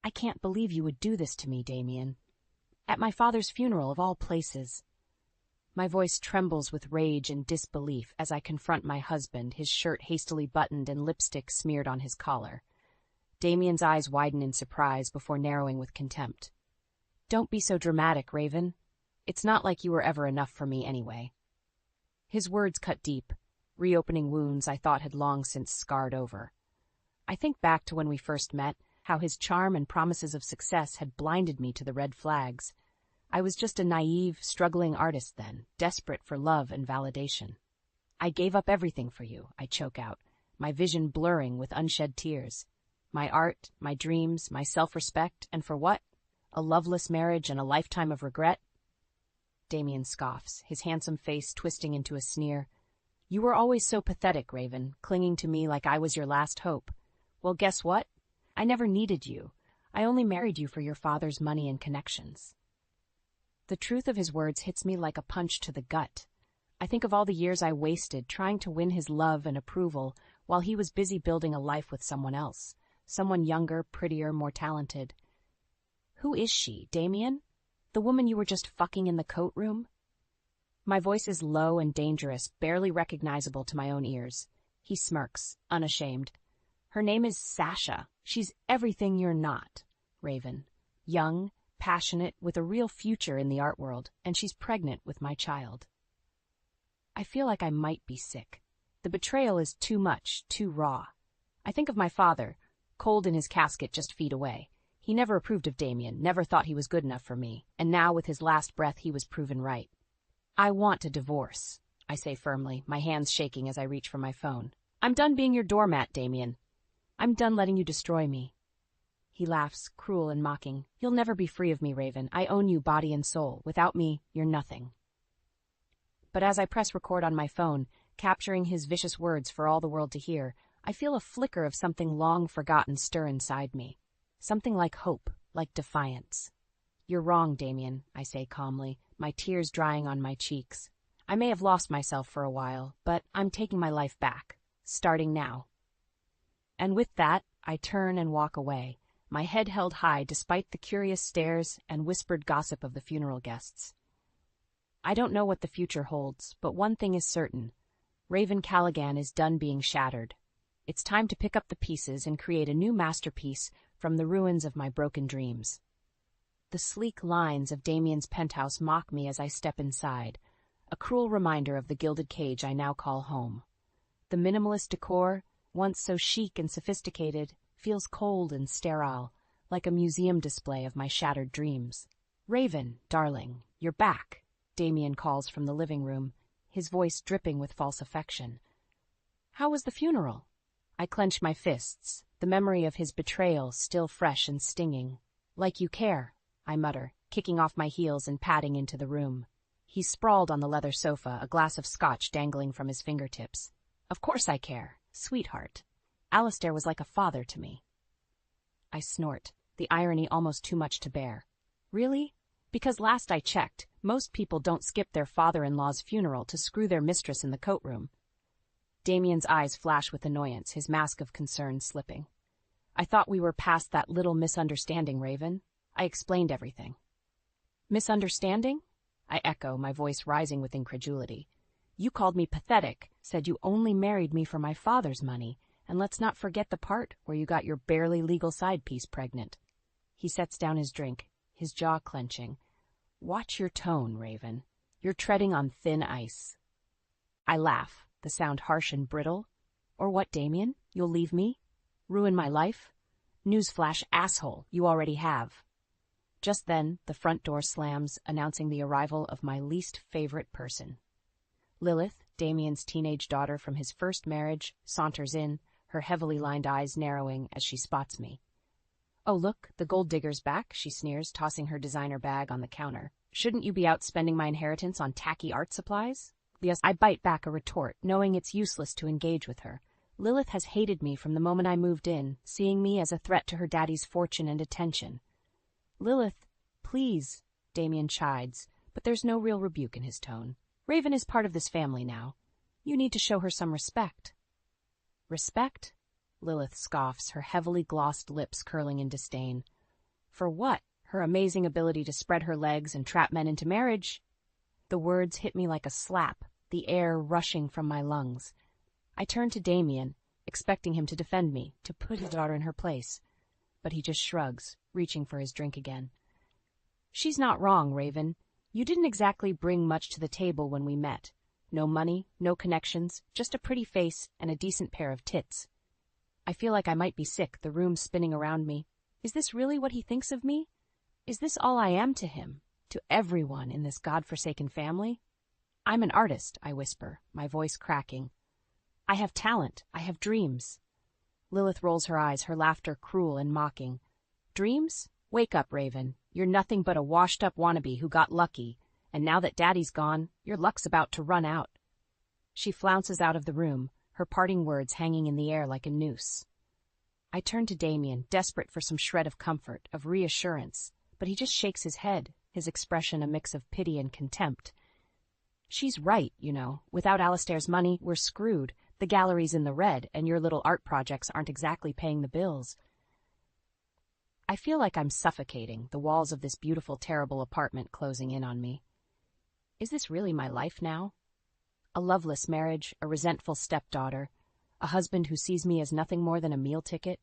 I can't believe you would do this to me, Damien. At my father's funeral, of all places. My voice trembles with rage and disbelief as I confront my husband, his shirt hastily buttoned and lipstick smeared on his collar. Damien's eyes widen in surprise before narrowing with contempt. Don't be so dramatic, Raven. It's not like you were ever enough for me anyway. His words cut deep, reopening wounds I thought had long since scarred over. I think back to when we first met, how his charm and promises of success had blinded me to the red flags. I was just a naive, struggling artist then, desperate for love and validation. I gave up everything for you, I choke out, my vision blurring with unshed tears. My art, my dreams, my self-respect, and for what? A loveless marriage and a lifetime of regret? Damien scoffs, his handsome face twisting into a sneer. You were always so pathetic, Raven, clinging to me like I was your last hope. Well, guess what? I never needed you. I only married you for your father's money and connections. The truth of his words hits me like a punch to the gut. I think of all the years I wasted trying to win his love and approval while he was busy building a life with someone else, someone younger, prettier, more talented. Who is she, Damien? The woman you were just fucking in the coat room? My voice is low and dangerous, barely recognizable to my own ears. He smirks, unashamed. Her name is Sasha. She's everything you're not, Raven. Young, passionate, with a real future in the art world, and she's pregnant with my child. I feel like I might be sick. The betrayal is too much, too raw. I think of my father, cold in his casket just feet away. He never approved of Damien, never thought he was good enough for me, and now with his last breath he was proven right. I want a divorce, I say firmly, my hands shaking as I reach for my phone. I'm done being your doormat, Damien. I'm done letting you destroy me. He laughs, cruel and mocking. You'll never be free of me, Raven. I own you body and soul. Without me, you're nothing. But as I press record on my phone, capturing his vicious words for all the world to hear, I feel a flicker of something long forgotten stir inside me. Something like hope, like defiance. You're wrong, Damien, I say calmly, my tears drying on my cheeks. I may have lost myself for a while, but I'm taking my life back, starting now. And with that, I turn and walk away, my head held high despite the curious stares and whispered gossip of the funeral guests. I don't know what the future holds, but one thing is certain. Raven Callaghan is done being shattered. It's time to pick up the pieces and create a new masterpiece from the ruins of my broken dreams. The sleek lines of Damien's penthouse mock me as I step inside, a cruel reminder of the gilded cage I now call home. The minimalist decor, once so chic and sophisticated, feels cold and sterile, like a museum display of my shattered dreams. Raven, darling, you're back, Damien calls from the living room, his voice dripping with false affection. How was the funeral? I clench my fists, the memory of his betrayal still fresh and stinging. Like you care, I mutter, kicking off my heels and padding into the room. He's sprawled on the leather sofa, a glass of scotch dangling from his fingertips. Of course I care, sweetheart. Alistair was like a father to me. I snort, the irony almost too much to bear. Really? Because last I checked, most people don't skip their father-in-law's funeral to screw their mistress in the coat room. Damien's eyes flash with annoyance, his mask of concern slipping. I thought we were past that little misunderstanding, Raven. I explained everything. Misunderstanding? I echo, my voice rising with incredulity. You called me pathetic, said you only married me for my father's money, and let's not forget the part where you got your barely legal side piece pregnant. He sets down his drink, his jaw clenching. Watch your tone, Raven. You're treading on thin ice. I laugh, the sound harsh and brittle. Or what, Damien? You'll leave me? Ruin my life? Newsflash, asshole, you already have. Just then, the front door slams, announcing the arrival of my least favorite person. Lilith, Damien's teenage daughter from his first marriage, saunters in, her heavily lined eyes narrowing as she spots me. Oh, look, the gold digger's back, she sneers, tossing her designer bag on the counter. Shouldn't you be out spending my inheritance on tacky art supplies? Yes, I bite back a retort, knowing it's useless to engage with her. Lilith has hated me from the moment I moved in, seeing me as a threat to her daddy's fortune and attention. Lilith, please, Damien chides, but there's no real rebuke in his tone. Raven is part of this family now. You need to show her some respect. Respect? Lilith scoffs, her heavily glossed lips curling in disdain. For what? Her amazing ability to spread her legs and trap men into marriage? The words hit me like a slap, the air rushing from my lungs. I turned to Damien, expecting him to defend me, to put his daughter in her place. But he just shrugs, reaching for his drink again. She's not wrong, Raven. You didn't exactly bring much to the table when we met. No money, no connections, just a pretty face and a decent pair of tits. I feel like I might be sick, the room spinning around me. Is this really what he thinks of me? Is this all I am to him, to everyone in this godforsaken family? I'm an artist, I whisper, my voice cracking. I have talent, I have dreams. Lilith rolls her eyes, her laughter cruel and mocking. Dreams? Wake up, Raven. You're nothing but a washed-up wannabe who got lucky, and now that Daddy's gone, your luck's about to run out. She flounces out of the room, her parting words hanging in the air like a noose. I turn to Damien, desperate for some shred of comfort, of reassurance, but he just shakes his head, his expression a mix of pity and contempt. She's right, you know. Without Alistair's money, we're screwed. The gallery's in the red, and your little art projects aren't exactly paying the bills. I feel like I'm suffocating, the walls of this beautiful, terrible apartment closing in on me. Is this really my life now? A loveless marriage, a resentful stepdaughter, a husband who sees me as nothing more than a meal ticket?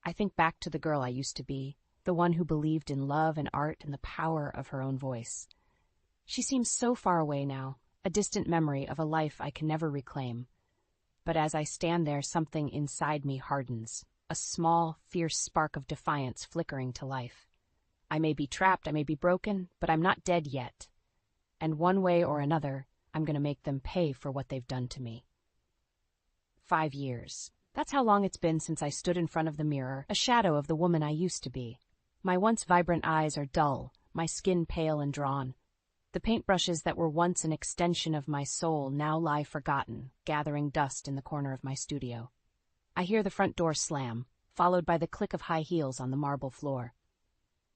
I think back to the girl I used to be, the one who believed in love and art and the power of her own voice. She seems so far away now, a distant memory of a life I can never reclaim. But as I stand there, something inside me hardens, a small, fierce spark of defiance flickering to life. I may be trapped, I may be broken, but I'm not dead yet. And one way or another, I'm going to make them pay for what they've done to me. 5 years. That's how long it's been since I stood in front of the mirror, a shadow of the woman I used to be. My once vibrant eyes are dull, my skin pale and drawn. The paintbrushes that were once an extension of my soul now lie forgotten, gathering dust in the corner of my studio. I hear the front door slam, followed by the click of high heels on the marble floor.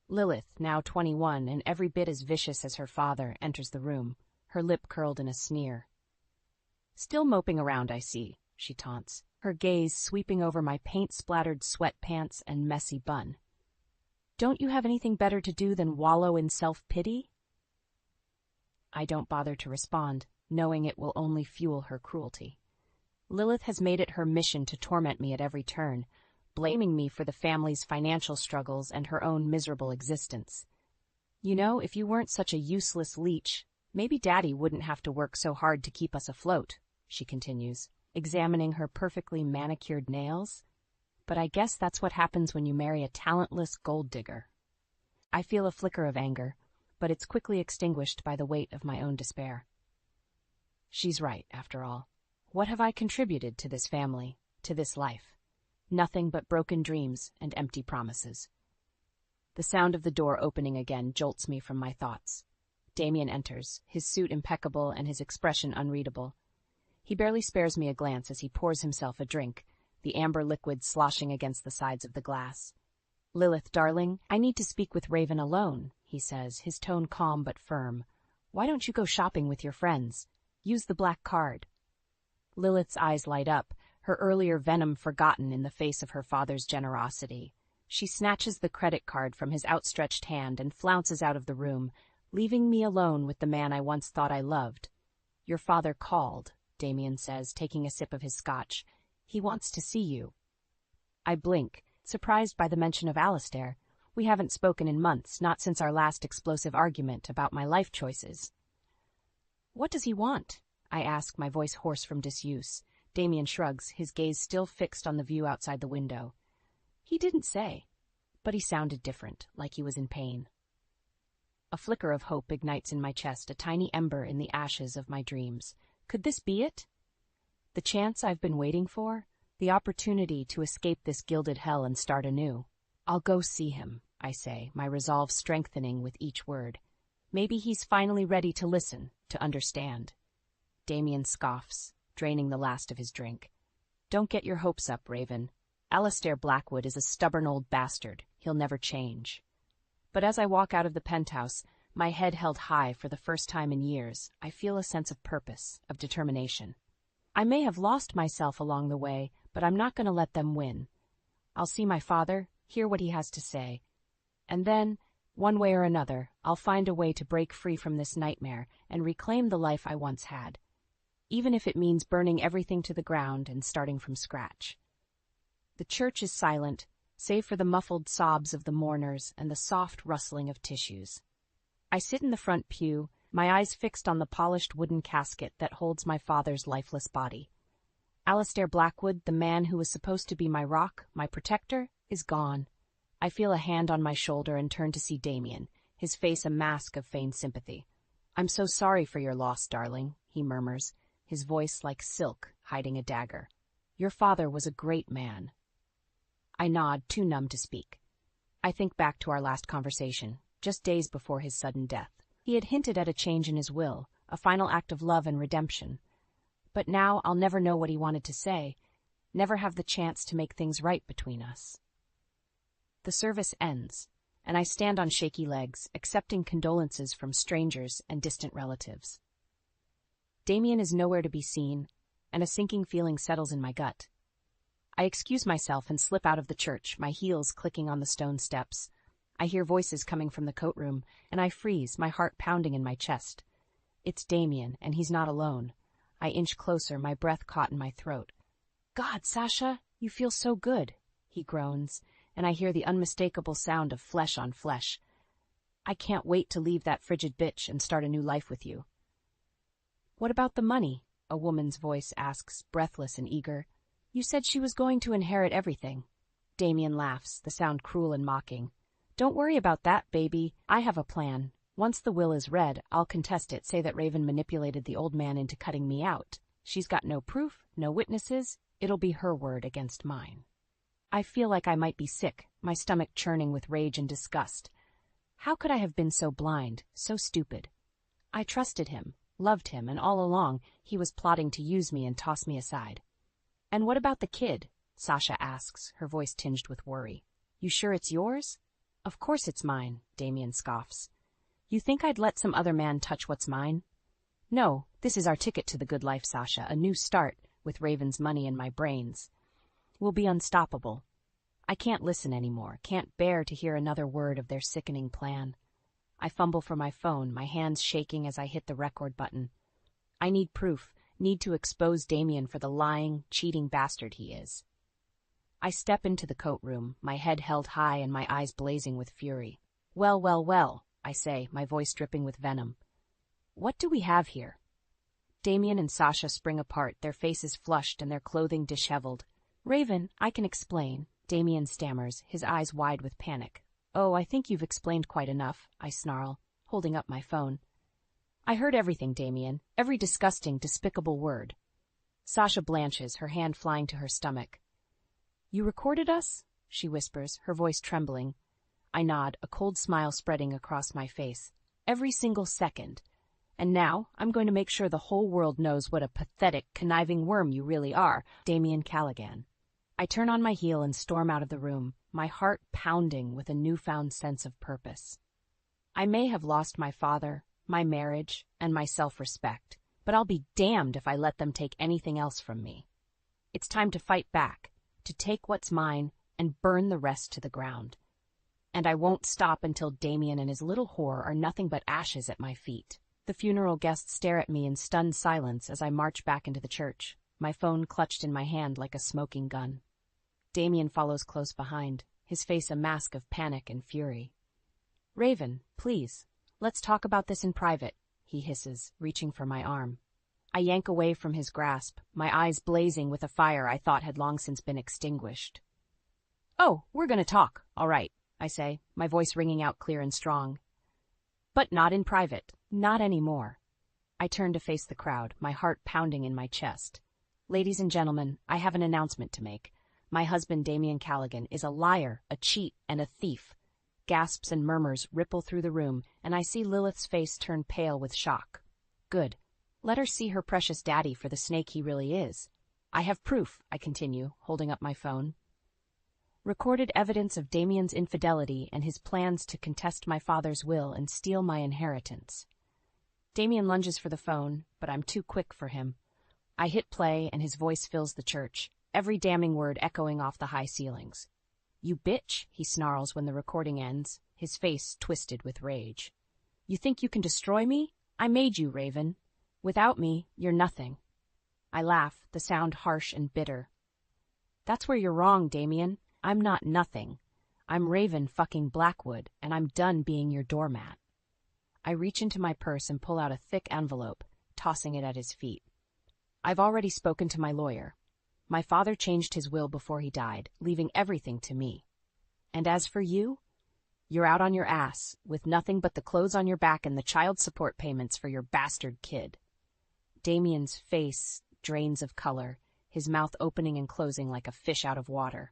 Lilith, now 21 and every bit as vicious as her father, enters the room, her lip curled in a sneer. Still moping around, I see, she taunts, her gaze sweeping over my paint-splattered sweatpants and messy bun. Don't you have anything better to do than wallow in self-pity? I don't bother to respond, knowing it will only fuel her cruelty. Lilith has made it her mission to torment me at every turn, blaming me for the family's financial struggles and her own miserable existence. You know, if you weren't such a useless leech, maybe Daddy wouldn't have to work so hard to keep us afloat, she continues, examining her perfectly manicured nails. But I guess that's what happens when you marry a talentless gold digger. I feel a flicker of anger, but it's quickly extinguished by the weight of my own despair. She's right, after all. What have I contributed to this family, to this life? Nothing but broken dreams and empty promises. The sound of the door opening again jolts me from my thoughts. Damien enters, his suit impeccable and his expression unreadable. He barely spares me a glance as he pours himself a drink, the amber liquid sloshing against the sides of the glass. Lilith, darling, I need to speak with Raven alone, he says, his tone calm but firm. Why don't you go shopping with your friends? Use the black card. Lilith's eyes light up, her earlier venom forgotten in the face of her father's generosity. She snatches the credit card from his outstretched hand and flounces out of the room, leaving me alone with the man I once thought I loved. Your father called, Damien says, taking a sip of his scotch. He wants to see you. I blink, surprised by the mention of Alistair. We haven't spoken in months, not since our last explosive argument about my life choices. What does he want? I ask, my voice hoarse from disuse. Damien shrugs, his gaze still fixed on the view outside the window. He didn't say, but he sounded different, like he was in pain. A flicker of hope ignites in my chest, a tiny ember in the ashes of my dreams. Could this be it? The chance I've been waiting for? The opportunity to escape this gilded hell and start anew. I'll go see him, I say, my resolve strengthening with each word. Maybe he's finally ready to listen, to understand. Damien scoffs, draining the last of his drink. Don't get your hopes up, Raven. Alistair Blackwood is a stubborn old bastard. He'll never change. But as I walk out of the penthouse, my head held high for the first time in years, I feel a sense of purpose, of determination. I may have lost myself along the way, but I'm not going to let them win. I'll see my father, hear what he has to say. And then, one way or another, I'll find a way to break free from this nightmare and reclaim the life I once had, even if it means burning everything to the ground and starting from scratch. The church is silent, save for the muffled sobs of the mourners and the soft rustling of tissues. I sit in the front pew, my eyes fixed on the polished wooden casket that holds my father's lifeless body. Alistair Blackwood, the man who was supposed to be my rock, my protector, is gone. I feel a hand on my shoulder and turn to see Damien, his face a mask of feigned sympathy. "I'm so sorry for your loss, darling," he murmurs, his voice like silk hiding a dagger. "Your father was a great man." I nod, too numb to speak. I think back to our last conversation, just days before his sudden death. He had hinted at a change in his will, a final act of love and redemption. But now I'll never know what he wanted to say, never have the chance to make things right between us. The service ends, and I stand on shaky legs, accepting condolences from strangers and distant relatives. Damien is nowhere to be seen, and a sinking feeling settles in my gut. I excuse myself and slip out of the church, my heels clicking on the stone steps. I hear voices coming from the coat room, and I freeze, my heart pounding in my chest. It's Damien, and he's not alone. I inch closer, my breath caught in my throat. "God, Sasha, you feel so good," he groans, and I hear the unmistakable sound of flesh on flesh. "I can't wait to leave that frigid bitch and start a new life with you." "What about the money?" a woman's voice asks, breathless and eager. "You said she was going to inherit everything." Damien laughs, the sound cruel and mocking. "Don't worry about that, baby. I have a plan. Once the will is read, I'll contest it, say that Raven manipulated the old man into cutting me out. She's got no proof, no witnesses. It'll be her word against mine." I feel like I might be sick, my stomach churning with rage and disgust. How could I have been so blind, so stupid? I trusted him, loved him, and all along he was plotting to use me and toss me aside. "And what about the kid?" Sasha asks, her voice tinged with worry. "You sure it's yours?" "Of course it's mine," Damien scoffs. "You think I'd let some other man touch what's mine?" "No, this is our ticket to the good life, Sasha, a new start, with Raven's money and my brains. We'll be unstoppable." I can't listen anymore, can't bear to hear another word of their sickening plan. I fumble for my phone, my hands shaking as I hit the record button. I need proof, need to expose Damien for the lying, cheating bastard he is. I step into the coat room, my head held high and my eyes blazing with fury. "Well, well, well," I say, my voice dripping with venom. "What do we have here?" Damien and Sasha spring apart, their faces flushed and their clothing disheveled. "Raven, I can explain," Damien stammers, his eyes wide with panic. "Oh, I think you've explained quite enough," I snarl, holding up my phone. "I heard everything, Damien, every disgusting, despicable word." Sasha blanches, her hand flying to her stomach. "You recorded us?" she whispers, her voice trembling. I nod, a cold smile spreading across my face. "Every single second. And now I'm going to make sure the whole world knows what a pathetic, conniving worm you really are, Damien Callaghan." I turn on my heel and storm out of the room, my heart pounding with a newfound sense of purpose. I may have lost my father, my marriage, and my self-respect, but I'll be damned if I let them take anything else from me. It's time to fight back, to take what's mine and burn the rest to the ground. And I won't stop until Damien and his little whore are nothing but ashes at my feet. The funeral guests stare at me in stunned silence as I march back into the church, my phone clutched in my hand like a smoking gun. Damien follows close behind, his face a mask of panic and fury. "Raven, please, let's talk about this in private," he hisses, reaching for my arm. I yank away from his grasp, my eyes blazing with a fire I thought had long since been extinguished. "Oh, we're going to talk, all right," I say, my voice ringing out clear and strong. "But not in private, not anymore." I turn to face the crowd, my heart pounding in my chest. "Ladies and gentlemen, I have an announcement to make. My husband, Damien Callaghan, is a liar, a cheat, and a thief." Gasps and murmurs ripple through the room, and I see Lilith's face turn pale with shock. Good. Let her see her precious daddy for the snake he really is. "I have proof," I continue, holding up my phone. "Recorded evidence of Damien's infidelity and his plans to contest my father's will and steal my inheritance." Damien lunges for the phone, but I'm too quick for him. I hit play and his voice fills the church, every damning word echoing off the high ceilings. You bitch, he snarls when the recording ends, his face twisted with rage. You think you can destroy me? I made you, Raven. Without me, you're nothing. I laugh, the sound harsh and bitter. That's where you're wrong, Damien. I'm not nothing. I'm Raven fucking Blackwood, and I'm done being your doormat. I reach into my purse and pull out a thick envelope, tossing it at his feet. I've already spoken to my lawyer. My father changed his will before he died, leaving everything to me. And as for you, you're out on your ass, with nothing but the clothes on your back and the child support payments for your bastard kid. Damien's face drains of color, his mouth opening and closing like a fish out of water.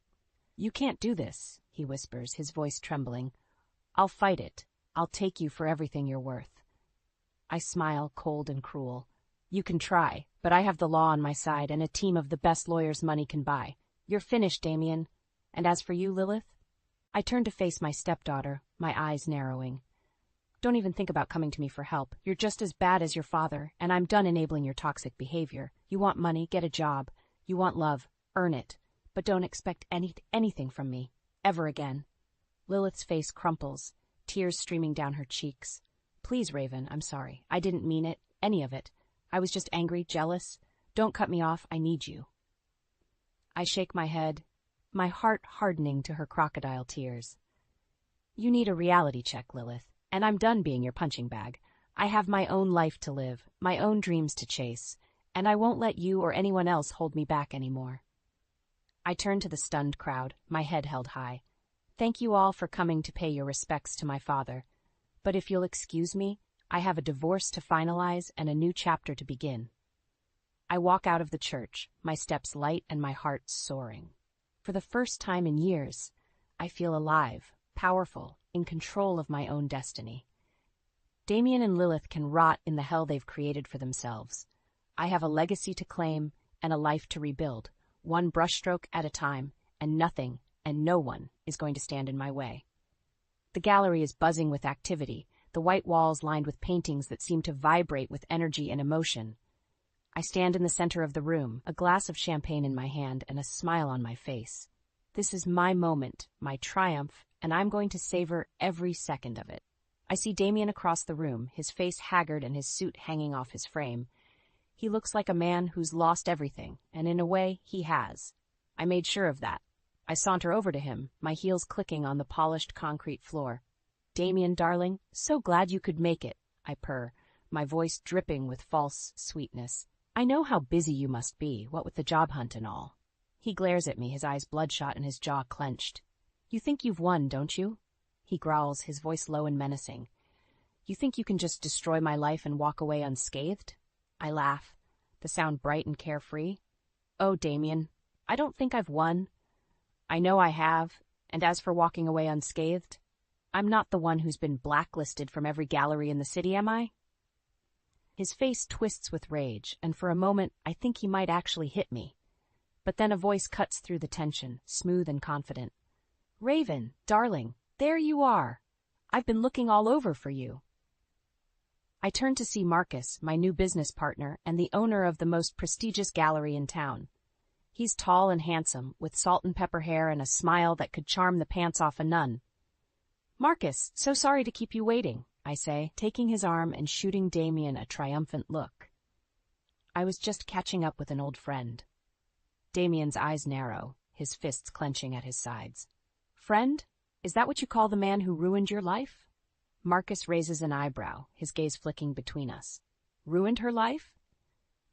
You can't do this, he whispers, his voice trembling. I'll fight it. I'll take you for everything you're worth. I smile, cold and cruel. You can try, but I have the law on my side and a team of the best lawyers money can buy. You're finished, Damien. And as for you, Lilith? I turn to face my stepdaughter, my eyes narrowing. Don't even think about coming to me for help. You're just as bad as your father, and I'm done enabling your toxic behavior. You want money, get a job. You want love, earn it. But don't expect anything from me, ever again. Lilith's face crumples, tears streaming down her cheeks. Please, Raven, I'm sorry. I didn't mean it, any of it. I was just angry, jealous. Don't cut me off, I need you. I shake my head, my heart hardening to her crocodile tears. You need a reality check, Lilith, and I'm done being your punching bag. I have my own life to live, my own dreams to chase, and I won't let you or anyone else hold me back anymore. I turn to the stunned crowd, my head held high. Thank you all for coming to pay your respects to my father. But if you'll excuse me, I have a divorce to finalize and a new chapter to begin. I walk out of the church, my steps light and my heart soaring. For the first time in years, I feel alive, powerful, in control of my own destiny. Damien and Lilith can rot in the hell they've created for themselves. I have a legacy to claim and a life to rebuild, one brushstroke at a time, and nothing and no one is going to stand in my way. The gallery is buzzing with activity, the white walls lined with paintings that seem to vibrate with energy and emotion. I stand in the center of the room, a glass of champagne in my hand and a smile on my face. This is my moment, my triumph, and I'm going to savor every second of it. I see Damien across the room, his face haggard and his suit hanging off his frame. He looks like a man who's lost everything, and in a way, he has. I made sure of that. I saunter over to him, my heels clicking on the polished concrete floor. Damien, darling, so glad you could make it, I purr, my voice dripping with false sweetness. I know how busy you must be, what with the job hunt and all. He glares at me, his eyes bloodshot and his jaw clenched. You think you've won, don't you? He growls, his voice low and menacing. You think you can just destroy my life and walk away unscathed? I laugh, the sound bright and carefree. Oh, Damien, I don't think I've won. I know I have, and as for walking away unscathed, I'm not the one who's been blacklisted from every gallery in the city, am I? His face twists with rage, and for a moment I think he might actually hit me. But then a voice cuts through the tension, smooth and confident. Raven, darling, there you are. I've been looking all over for you. I turn to see Marcus, my new business partner and the owner of the most prestigious gallery in town. He's tall and handsome, with salt and pepper hair and a smile that could charm the pants off a nun. Marcus, so sorry to keep you waiting, I say, taking his arm and shooting Damien a triumphant look. I was just catching up with an old friend. Damien's eyes narrow, his fists clenching at his sides. Friend? Is that what you call the man who ruined your life? Marcus raises an eyebrow, his gaze flicking between us. Ruined her life?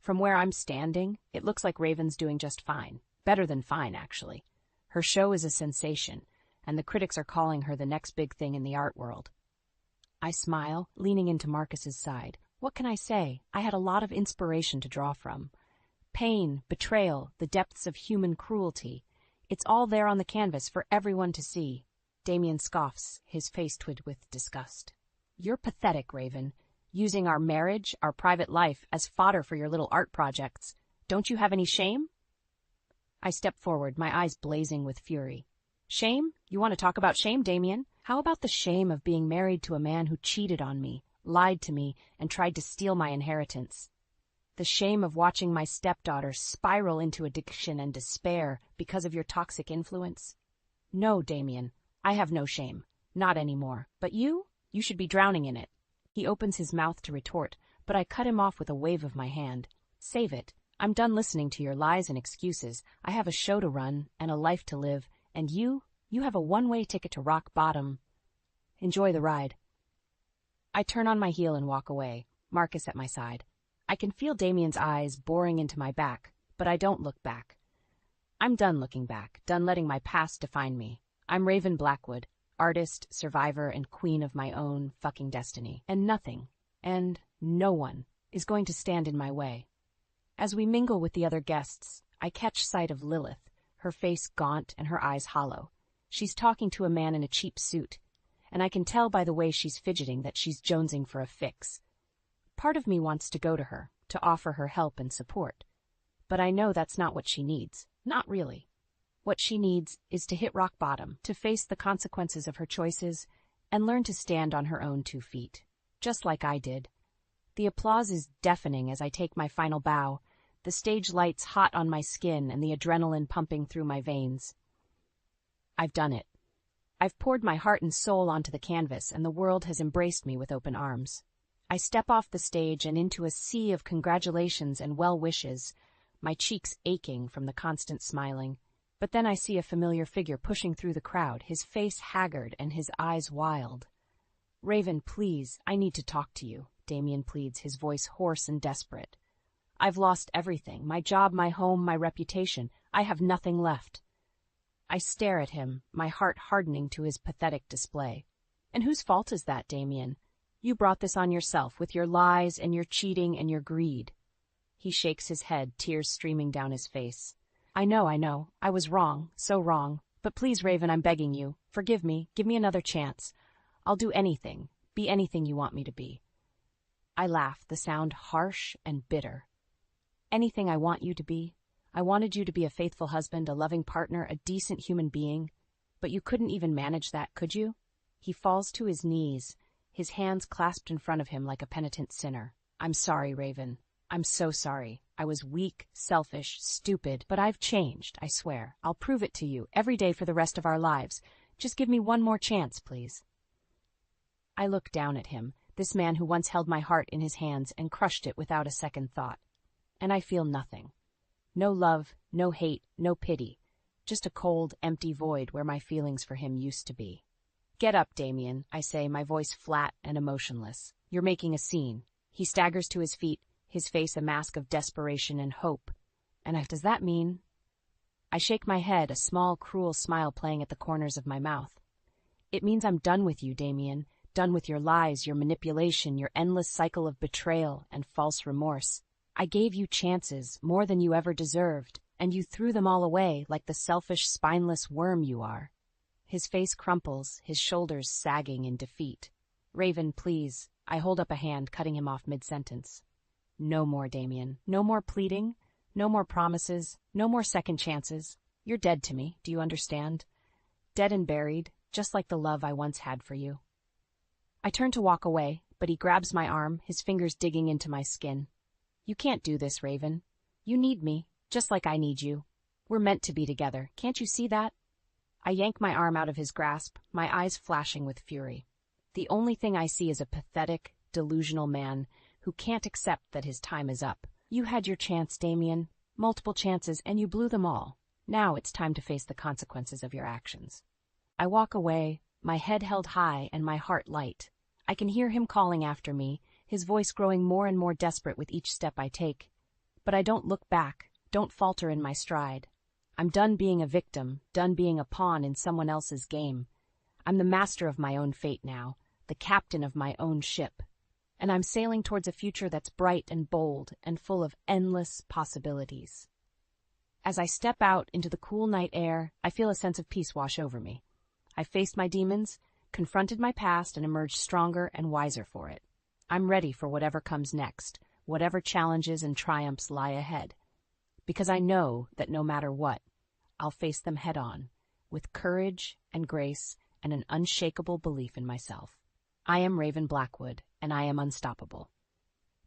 From where I'm standing, it looks like Raven's doing just fine. Better than fine, actually. Her show is a sensation, and the critics are calling her the next big thing in the art world. I smile, leaning into Marcus's side. What can I say? I had a lot of inspiration to draw from. Pain, betrayal, the depths of human cruelty. It's all there on the canvas for everyone to see. Damien scoffs, his face twitched with disgust. You're pathetic, Raven. Using our marriage, our private life, as fodder for your little art projects. Don't you have any shame? I step forward, my eyes blazing with fury. Shame? You want to talk about shame, Damien? How about the shame of being married to a man who cheated on me, lied to me, and tried to steal my inheritance? The shame of watching my stepdaughter spiral into addiction and despair because of your toxic influence? No, Damien, I have no shame. Not anymore. But you? You should be drowning in it. He opens his mouth to retort, but I cut him off with a wave of my hand. Save it. I'm done listening to your lies and excuses. I have a show to run and a life to live, and you have a one-way ticket to rock bottom. Enjoy the ride. I turn on my heel and walk away, Marcus at my side. I can feel Damien's eyes boring into my back, but I don't look back. I'm done looking back, done letting my past define me. I'm Raven Blackwood, artist, survivor, and queen of my own fucking destiny. And nothing, and no one, is going to stand in my way. As we mingle with the other guests, I catch sight of Lilith, her face gaunt and her eyes hollow. She's talking to a man in a cheap suit, and I can tell by the way she's fidgeting that she's jonesing for a fix. Part of me wants to go to her, to offer her help and support. But I know that's not what she needs. Not really. What she needs is to hit rock bottom, to face the consequences of her choices, and learn to stand on her own 2 feet. Just like I did. The applause is deafening as I take my final bow, the stage lights hot on my skin and the adrenaline pumping through my veins. I've done it. I've poured my heart and soul onto the canvas, and the world has embraced me with open arms. I step off the stage and into a sea of congratulations and well wishes, my cheeks aching from the constant smiling. But then I see a familiar figure pushing through the crowd, his face haggard and his eyes wild. "Raven, please, I need to talk to you," Damien pleads, his voice hoarse and desperate. "I've lost everything, my job, my home, my reputation. I have nothing left." I stare at him, my heart hardening to his pathetic display. "And whose fault is that, Damien? You brought this on yourself with your lies and your cheating and your greed." He shakes his head, tears streaming down his face. I know. I was wrong, so wrong. But please, Raven, I'm begging you. Forgive me. Give me another chance. I'll do anything, be anything you want me to be." I laugh, the sound harsh and bitter. "Anything I want you to be? I wanted you to be a faithful husband, a loving partner, a decent human being. But you couldn't even manage that, could you?" He falls to his knees, his hands clasped in front of him like a penitent sinner. "I'm sorry, Raven. I'm so sorry. I was weak, selfish, stupid, but I've changed, I swear. I'll prove it to you, every day for the rest of our lives. Just give me one more chance, please." I look down at him, this man who once held my heart in his hands and crushed it without a second thought. And I feel nothing. No love, no hate, no pity. Just a cold, empty void where my feelings for him used to be. "Get up, Damien," I say, my voice flat and emotionless. "You're making a scene." He staggers to his feet, his face a mask of desperation and hope. And does that mean? I shake my head, a small, cruel smile playing at the corners of my mouth. "It means I'm done with you, Damien. Done with your lies, your manipulation, your endless cycle of betrayal and false remorse. I gave you chances, more than you ever deserved, and you threw them all away like the selfish, spineless worm you are." His face crumples, his shoulders sagging in defeat. "Raven, please." I hold up a hand, cutting him off mid-sentence. "No more, Damien. No more pleading. No more promises. No more second chances. You're dead to me, do you understand? Dead and buried, just like the love I once had for you." I turn to walk away, but he grabs my arm, his fingers digging into my skin. "You can't do this, Raven. You need me, just like I need you. We're meant to be together. Can't you see that?" I yank my arm out of his grasp, my eyes flashing with fury. The only thing I see is a pathetic, delusional man who can't accept that his time is up. You had your chance, Damien. Multiple chances, and you blew them all. Now it's time to face the consequences of your actions. I walk away, my head held high and my heart light. I can hear him calling after me, his voice growing more and more desperate with each step I take. But I don't look back, don't falter in my stride. I'm done being a victim, done being a pawn in someone else's game. I'm the master of my own fate now, the captain of my own ship. And I'm sailing towards a future that's bright and bold and full of endless possibilities. As I step out into the cool night air, I feel a sense of peace wash over me. I faced my demons, confronted my past, and emerged stronger and wiser for it. I'm ready for whatever comes next, whatever challenges and triumphs lie ahead. Because I know that no matter what, I'll face them head on, with courage and grace and an unshakable belief in myself. I am Raven Blackwood, and I am unstoppable.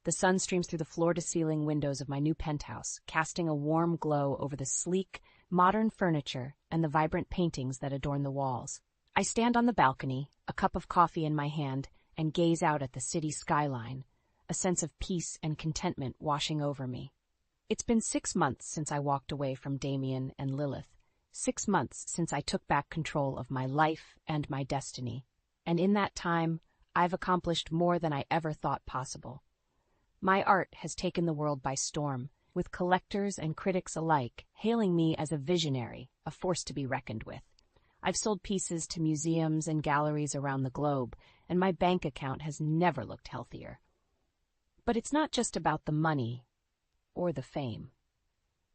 The sun streams through the floor-to-ceiling windows of my new penthouse, casting a warm glow over the sleek, modern furniture, and the vibrant paintings that adorn the walls. I stand on the balcony, a cup of coffee in my hand, and gaze out at the city skyline, a sense of peace and contentment washing over me. It's been 6 months since I walked away from Damien and Lilith, 6 months since I took back control of my life and my destiny, and in that time, I've accomplished more than I ever thought possible. My art has taken the world by storm, with collectors and critics alike hailing me as a visionary, a force to be reckoned with. I've sold pieces to museums and galleries around the globe, and my bank account has never looked healthier. But it's not just about the money or the fame.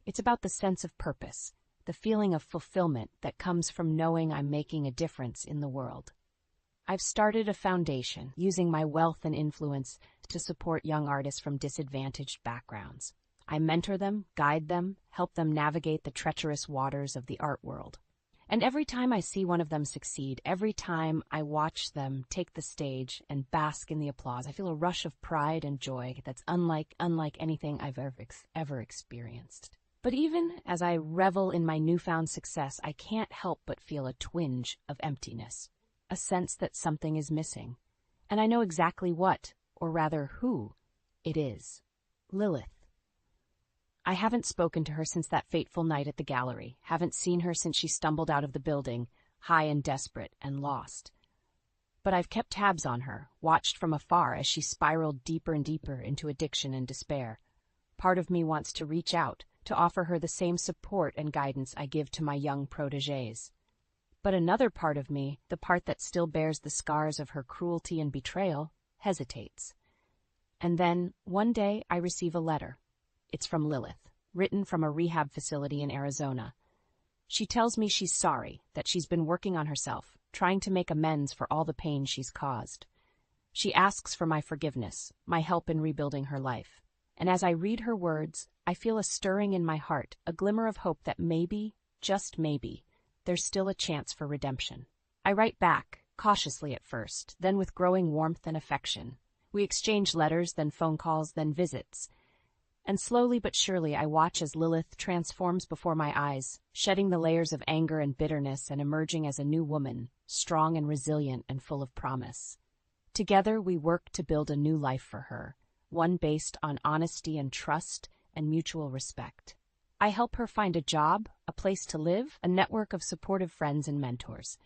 It's about the sense of purpose, the feeling of fulfillment that comes from knowing I'm making a difference in the world. I've started a foundation, using my wealth and influence to support young artists from disadvantaged backgrounds. I mentor them, guide them, help them navigate the treacherous waters of the art world. And every time I see one of them succeed, every time I watch them take the stage and bask in the applause, I feel a rush of pride and joy that's unlike anything I've ever experienced. But even as I revel in my newfound success, I can't help but feel a twinge of emptiness, a sense that something is missing. And I know exactly what, or rather who, it is. Lilith. I haven't spoken to her since that fateful night at the gallery, haven't seen her since she stumbled out of the building, high and desperate and lost. But I've kept tabs on her, watched from afar as she spiraled deeper and deeper into addiction and despair. Part of me wants to reach out, to offer her the same support and guidance I give to my young protégés. But another part of me, the part that still bears the scars of her cruelty and betrayal, hesitates. And then, one day, I receive a letter. It's from Lilith, written from a rehab facility in Arizona. She tells me she's sorry, that she's been working on herself, trying to make amends for all the pain she's caused. She asks for my forgiveness, my help in rebuilding her life. And as I read her words, I feel a stirring in my heart, a glimmer of hope that maybe, just maybe, there's still a chance for redemption. I write back, cautiously at first, then with growing warmth and affection. We exchange letters, then phone calls, then visits. And slowly but surely I watch as Lilith transforms before my eyes, shedding the layers of anger and bitterness and emerging as a new woman, strong and resilient and full of promise. Together we work to build a new life for her, one based on honesty and trust and mutual respect. I help her find a job, a place to live, a network of supportive friends and mentors.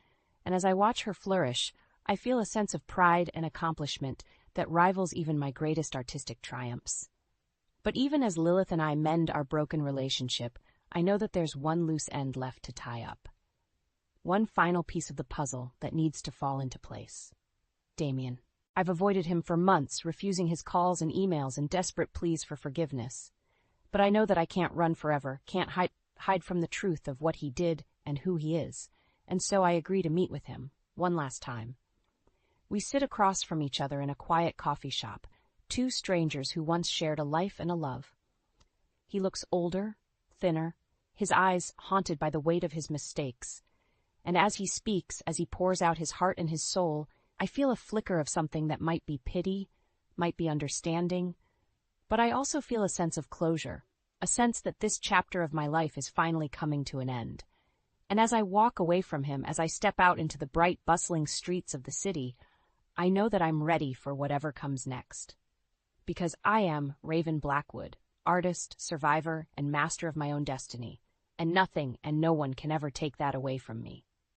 And as I watch her flourish, I feel a sense of pride and accomplishment that rivals even my greatest artistic triumphs. But even as Lilith and I mend our broken relationship, I know that there's one loose end left to tie up. One final piece of the puzzle that needs to fall into place. Damien. I've avoided him for months, refusing his calls and emails and desperate pleas for forgiveness. But I know that I can't run forever, can't hide from the truth of what he did and who he is, and so I agree to meet with him, one last time. We sit across from each other in a quiet coffee shop, two strangers who once shared a life and a love. He looks older, thinner, his eyes haunted by the weight of his mistakes. And as he speaks, as he pours out his heart and his soul, I feel a flicker of something that might be pity, might be understanding, but I also feel a sense of closure, a sense that this chapter of my life is finally coming to an end. And as I walk away from him, as I step out into the bright, bustling streets of the city, I know that I'm ready for whatever comes next. Because I am Raven Blackwood, artist, survivor, and master of my own destiny, and nothing and no one can ever take that away from me.